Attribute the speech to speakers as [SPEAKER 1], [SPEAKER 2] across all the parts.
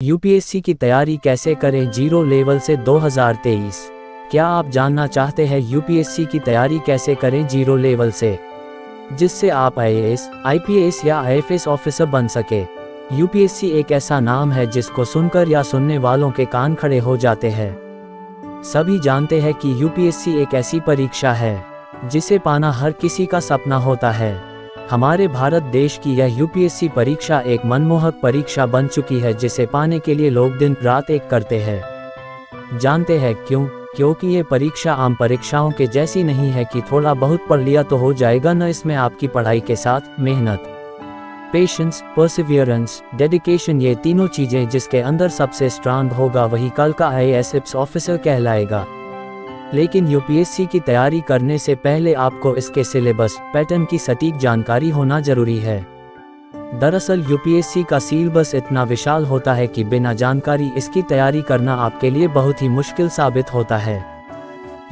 [SPEAKER 1] UPSC की तैयारी कैसे करें जीरो लेवल से 2023। क्या आप जानना चाहते हैं यूपीएससी की तैयारी कैसे करें जीरो लेवल से, जिससे आप आईएएस, आईपीएस या आईएफएस ऑफिसर बन सके। यूपीएससी एक ऐसा नाम है जिसको सुनकर या सुनने वालों के कान खड़े हो जाते हैं। सभी जानते हैं कि यूपीएससी एक ऐसी परीक्षा है जिसे पाना हर किसी का सपना होता है। हमारे भारत देश की यह यूपीएससी परीक्षा एक मनमोहक परीक्षा बन चुकी है जिसे पाने के लिए लोग दिन रात एक करते हैं। जानते हैं क्यों? क्योंकि ये परीक्षा आम परीक्षाओं के जैसी नहीं है कि थोड़ा बहुत पढ़ लिया तो हो जाएगा। न इसमें आपकी पढ़ाई के साथ मेहनत, पेशेंस, परसिवियरेंस, डेडिकेशन, ये तीनों चीजें जिसके अंदर सबसे स्ट्रांग होगा वही कल का आईएएस ऑफिसर कहलाएगा। लेकिन यूपीएससी की तैयारी करने से पहले आपको इसके सिलेबस, पैटर्न की सटीक जानकारी होना जरूरी है। दरअसल यूपीएससी का सिलेबस इतना विशाल होता है कि बिना जानकारी इसकी तैयारी करना आपके लिए बहुत ही मुश्किल साबित होता है।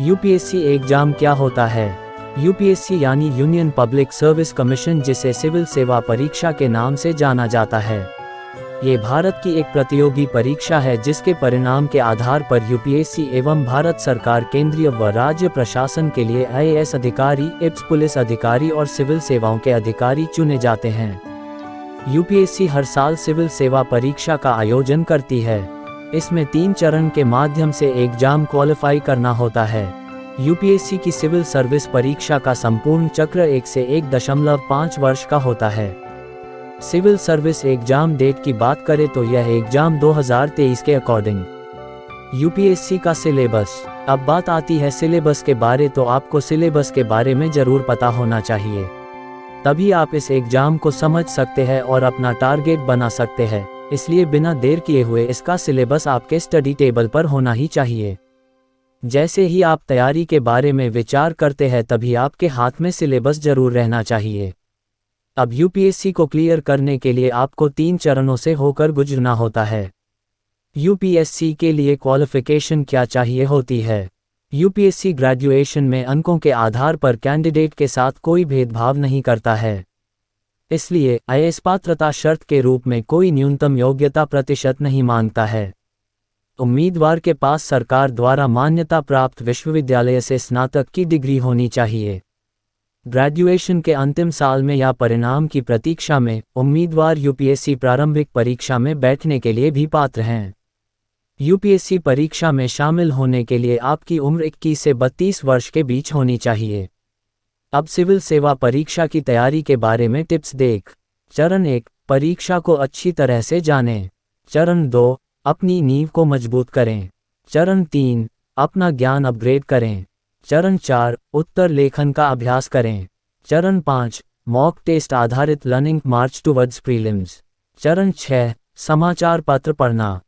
[SPEAKER 1] यूपीएससी एग्जाम क्या होता है? यूपीएससी यानी यूनियन पब्लिक सर्विस कमीशन, जिसे सिविल सेवा परीक्षा के नाम से जाना जाता है। ये भारत की एक प्रतियोगी परीक्षा है जिसके परिणाम के आधार पर यूपीएससी एवं भारत सरकार केंद्रीय व राज्य प्रशासन के लिए आईएएस अधिकारी, IPS पुलिस अधिकारी और सिविल सेवाओं के अधिकारी चुने जाते हैं। यूपीएससी हर साल सिविल सेवा परीक्षा का आयोजन करती है। इसमें 3 चरण के माध्यम से एग्जाम क्वालिफाई करना होता है। यूपीएससी की सिविल सर्विस परीक्षा का संपूर्ण चक्र 1 से 1.5 वर्ष का होता है। सिविल सर्विस एग्जाम डेट की बात करें तो यह एग्जाम 2023 के अकॉर्डिंग। यूपीएससी का सिलेबस। अब बात आती है सिलेबस के बारे, तो आपको सिलेबस के बारे में जरूर पता होना चाहिए, तभी आप इस एग्जाम को समझ सकते हैं और अपना टारगेट बना सकते हैं। इसलिए बिना देर किए हुए इसका सिलेबस आपके स्टडी टेबल पर होना ही चाहिए। जैसे ही आप तैयारी के बारे में विचार करते हैं तभी आपके हाथ में सिलेबस जरूर रहना चाहिए। अब यूपीएससी को क्लियर करने के लिए आपको 3 चरणों से होकर गुजरना होता है। यूपीएससी के लिए क्वालिफिकेशन क्या चाहिए होती है? यूपीएससी ग्रेजुएशन में अंकों के आधार पर कैंडिडेट के साथ कोई भेदभाव नहीं करता है। इसलिए आईएएस पात्रता शर्त के रूप में कोई न्यूनतम योग्यता प्रतिशत नहीं मांगता है। उम्मीदवार के पास सरकार द्वारा मान्यता प्राप्त विश्वविद्यालय से स्नातक की डिग्री होनी चाहिए। ग्रेजुएशन के अंतिम साल में या परिणाम की प्रतीक्षा में उम्मीदवार यूपीएससी प्रारंभिक परीक्षा में बैठने के लिए भी पात्र हैं। यूपीएससी परीक्षा में शामिल होने के लिए आपकी उम्र 21 से 32 वर्ष के बीच होनी चाहिए। अब सिविल सेवा परीक्षा की तैयारी के बारे में टिप्स देख। चरण 1, परीक्षा को अच्छी तरह से जानें। चरण 2, अपनी नींव को मजबूत करें। चरण 3, अपना ज्ञान अपग्रेड करें। चरण 4, उत्तर लेखन का अभ्यास करें। चरण 5, मॉक टेस्ट आधारित लर्निंग मार्च टुवर्ड्स प्रीलिम्स। चरण 6, समाचार पत्र पढ़ना।